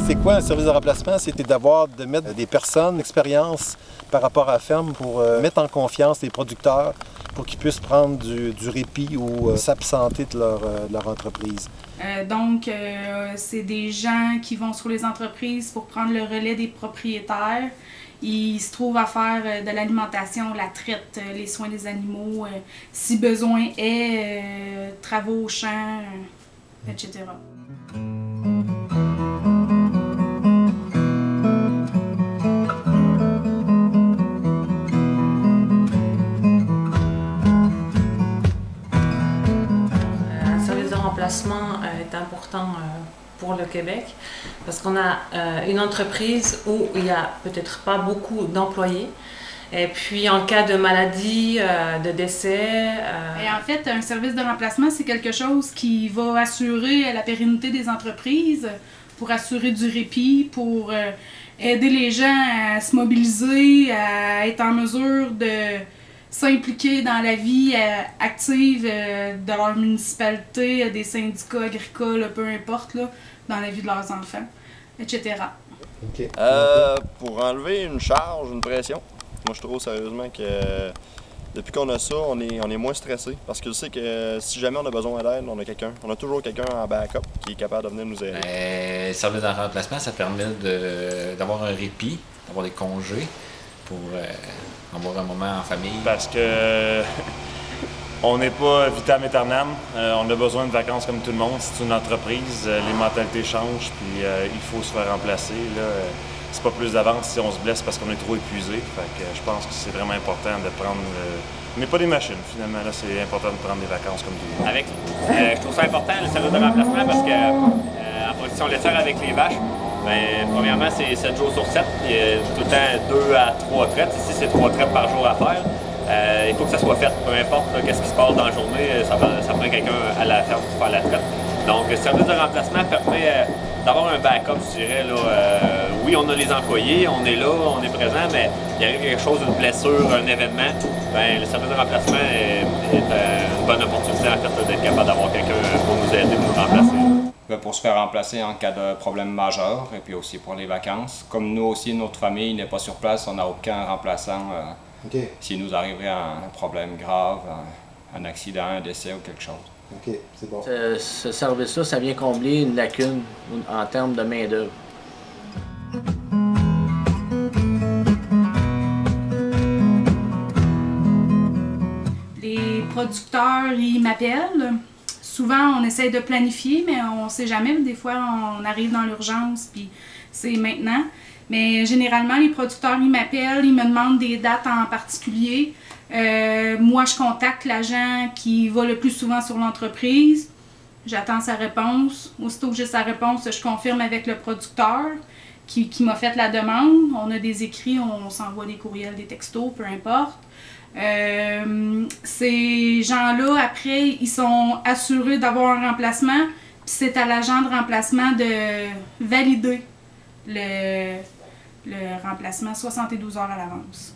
C'est quoi un service de remplacement? C'était de mettre des personnes d'expérience par rapport à la ferme pour mettre en confiance les producteurs pour qu'ils puissent prendre du répit ou s'absenter de leur entreprise. C'est des gens qui vont sur les entreprises pour prendre le relais des propriétaires. Ils se trouvent à faire de l'alimentation, la traite, les soins des animaux, si besoin est, travaux au champ, etc. Le remplacement est important pour le Québec parce qu'on a une entreprise où il n'y a peut-être pas beaucoup d'employés. Et puis en cas de maladie, de décès... Et en fait, un service de remplacement, c'est quelque chose qui va assurer la pérennité des entreprises, pour assurer du répit, pour aider les gens à se mobiliser, à être en mesure de s'impliquer dans la vie active de leur municipalité, des syndicats agricoles, peu importe, là, dans la vie de leurs enfants, etc. Okay. Pour enlever une charge, une pression, moi je trouve sérieusement que depuis qu'on a ça, on est moins stressé. Parce que je sais que si jamais on a besoin d'aide, on a toujours quelqu'un en backup qui est capable de venir nous aider. Le service de remplacement, ça permet d'avoir un répit, d'avoir des congés pour avoir un moment en famille. Parce que on n'est pas vitam aeternam, on a besoin de vacances comme tout le monde. C'est une entreprise, les mentalités changent, puis il faut se faire remplacer. C'est pas plus d'avance si on se blesse parce qu'on est trop épuisé. Fait que je pense que c'est vraiment important de prendre... on n'est pas des machines, finalement. Là, c'est important de prendre des vacances comme tout le monde. Je trouve ça important, le service de remplacement, parce que en production laitière avec les vaches, bien, premièrement, c'est 7 jours sur 7. Il y a tout le temps 2 à 3 traites. Ici, c'est 3 traites par jour à faire. Il faut que ça soit fait, peu importe qu'est-ce qui se passe dans la journée, ça prend quelqu'un à la ferme pour faire la traite. Donc, le service de remplacement permet d'avoir un backup, je dirais. Là, oui, on a les employés, on est là, on est présent, mais il arrive quelque chose, une blessure, un événement, bien, le service de remplacement est une bonne opportunité en fait, d'être capable d'avoir quelqu'un pour nous aider, pour nous remplacer. Pour se faire remplacer en cas de problème majeur et puis aussi pour les vacances. Comme nous aussi, notre famille n'est pas sur place, on n'a aucun remplaçant s'il nous arriverait un problème grave, un accident, un décès ou quelque chose. OK, c'est bon. Ce service-là, ça vient combler une lacune en termes de main-d'œuvre. Les producteurs, ils m'appellent. Souvent, on essaie de planifier, mais on ne sait jamais. Des fois, on arrive dans l'urgence, puis c'est maintenant. Mais généralement, les producteurs, ils m'appellent, ils me demandent des dates en particulier. Moi, je contacte l'agent qui va le plus souvent sur l'entreprise. J'attends sa réponse. Aussitôt que j'ai sa réponse, je confirme avec le producteur qui m'a fait la demande. On a des écrits, on s'envoie des courriels, des textos, peu importe. Ces gens-là, après, ils sont assurés d'avoir un remplacement. Puis c'est à l'agent de remplacement de valider le remplacement 72 heures à l'avance.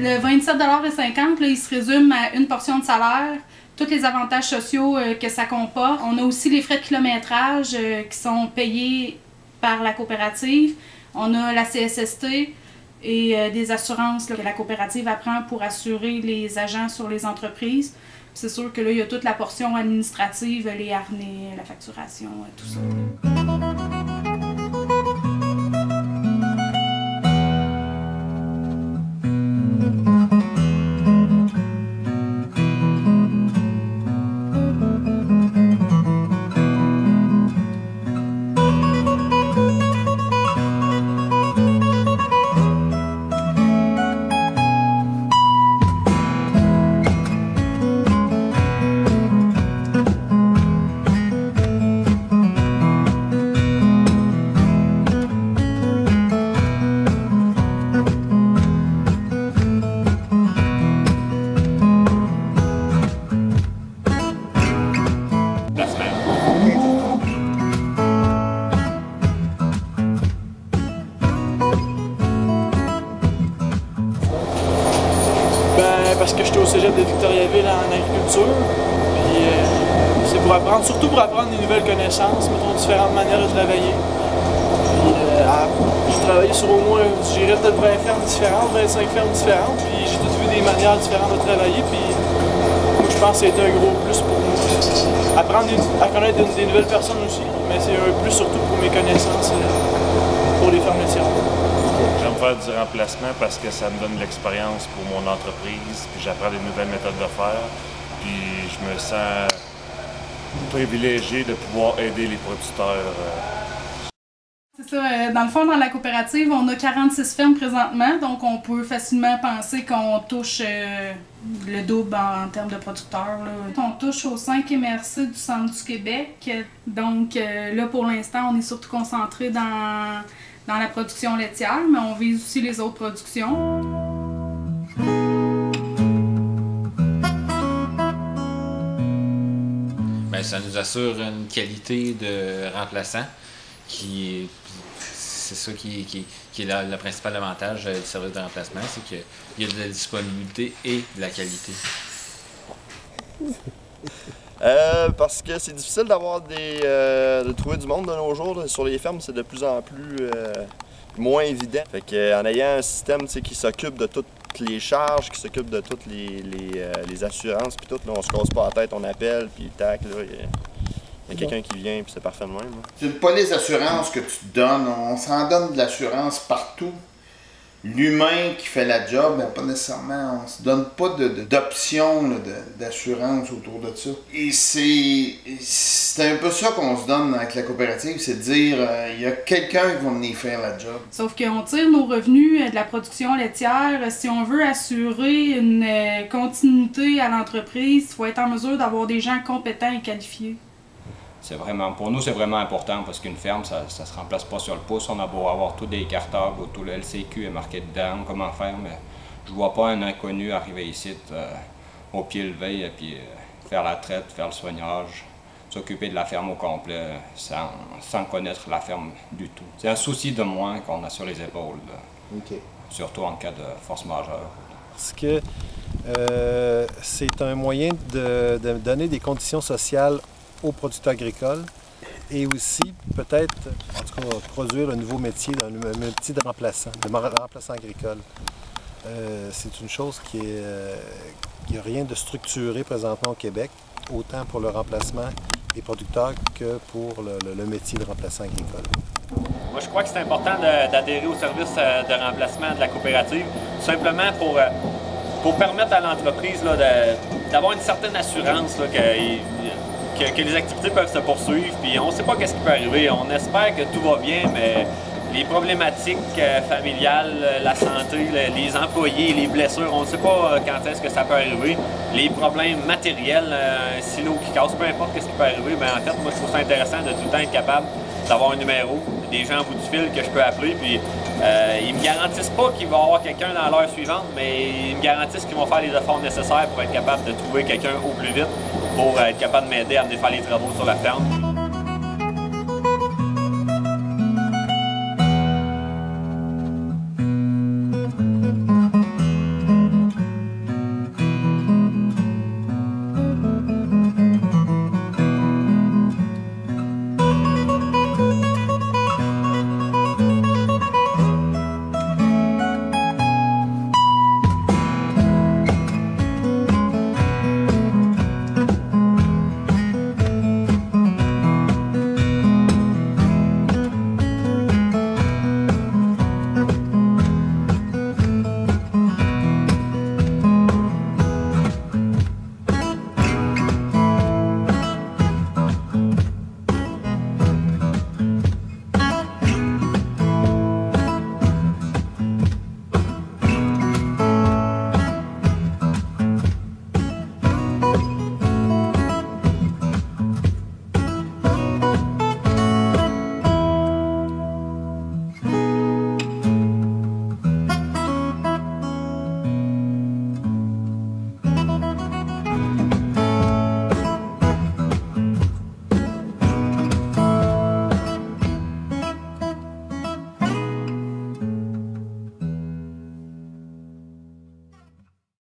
Le 27,50 $, il se résume à une portion de salaire, tous les avantages sociaux que ça comporte. On a aussi les frais de kilométrage qui sont payés par la coopérative. On a la CSST et des assurances que la coopérative apprend pour assurer les agents sur les entreprises. C'est sûr que là, il y a toute la portion administrative, les harnais, la facturation, tout ça. parce que j'étais au cégep de Victoriaville en agriculture. Puis c'est pour apprendre, surtout pour apprendre des nouvelles connaissances, mettons différentes manières de travailler. Puis j'ai travaillé sur au moins, j'irais peut-être 20 fermes différentes, 25 fermes différentes, puis j'ai tout vu des manières différentes de travailler. Puis moi je pense que c'était un gros plus pour moi. Apprendre à connaître des nouvelles personnes aussi, mais c'est un plus surtout pour mes connaissances pour les fermes laitières. J'aime faire du remplacement parce que ça me donne de l'expérience pour mon entreprise, puis j'apprends des nouvelles méthodes de faire, puis je me sens privilégié de pouvoir aider les producteurs. C'est ça, dans le fond, dans la coopérative, on a 46 fermes présentement, donc on peut facilement penser qu'on touche le double en termes de producteurs. Là. On touche aux 5 MRC du centre du Québec, donc là pour l'instant, on est surtout concentré dans la production laitière, mais on vise aussi les autres productions. Bien, ça nous assure une qualité de remplaçant c'est ça qui est le principal avantage du service de remplacement, c'est qu'il y a de la disponibilité et de la qualité. Parce que c'est difficile d'avoir de trouver du monde de nos jours. Là. Sur les fermes, c'est de plus en plus moins évident. Fait qu'en ayant un système qui s'occupe de toutes les charges, qui s'occupe de toutes les assurances, puis tout, là, on se casse pas la tête, on appelle, puis tac, là, il y a quelqu'un qui vient, puis c'est parfait de même. C'est une police d'assurance que tu te donnes. On s'en donne de l'assurance partout. L'humain qui fait la job, ben pas nécessairement, on se donne pas d'options d'assurance autour de ça. Et c'est un peu ça qu'on se donne avec la coopérative, c'est de dire, il y a quelqu'un qui va venir faire la job. Sauf qu'on tire nos revenus de la production laitière. Si on veut assurer une continuité à l'entreprise, il faut être en mesure d'avoir des gens compétents et qualifiés. Pour nous, c'est vraiment important parce qu'une ferme, ça ne se remplace pas sur le pouce. On a beau avoir tous des cartables, tout le LCQ est marqué dedans, comment faire, mais je vois pas un inconnu arriver ici au pied levé et puis faire la traite, faire le soignage, s'occuper de la ferme au complet sans connaître la ferme du tout. C'est un souci de moins qu'on a sur les épaules, surtout en cas de force majeure. Parce que c'est un moyen de donner des conditions sociales aux producteurs agricoles et aussi peut-être, en tout cas, produire un nouveau métier, un métier de remplaçant agricole. C'est une chose qui est... il n'y a rien de structuré présentement au Québec, autant pour le remplacement des producteurs que pour le métier de remplaçant agricole. Moi, je crois que c'est important d'adhérer au service de remplacement de la coopérative, tout simplement pour permettre à l'entreprise d'avoir une certaine assurance là, que les activités peuvent se poursuivre, puis on ne sait pas qu'est-ce qui peut arriver. On espère que tout va bien, mais les problématiques familiales, la santé, les employés, les blessures, on ne sait pas quand est-ce que ça peut arriver. Les problèmes matériels, un silo qui casse, peu importe qu'est-ce qui peut arriver, mais en fait, moi, je trouve ça intéressant de tout le temps être capable d'avoir un numéro, des gens au bout du fil que je peux appeler, puis ils me garantissent pas qu'il va y avoir quelqu'un dans l'heure suivante, mais ils me garantissent qu'ils vont faire les efforts nécessaires pour être capable de trouver quelqu'un au plus vite, pour être capable de m'aider à venir faire les travaux sur la ferme.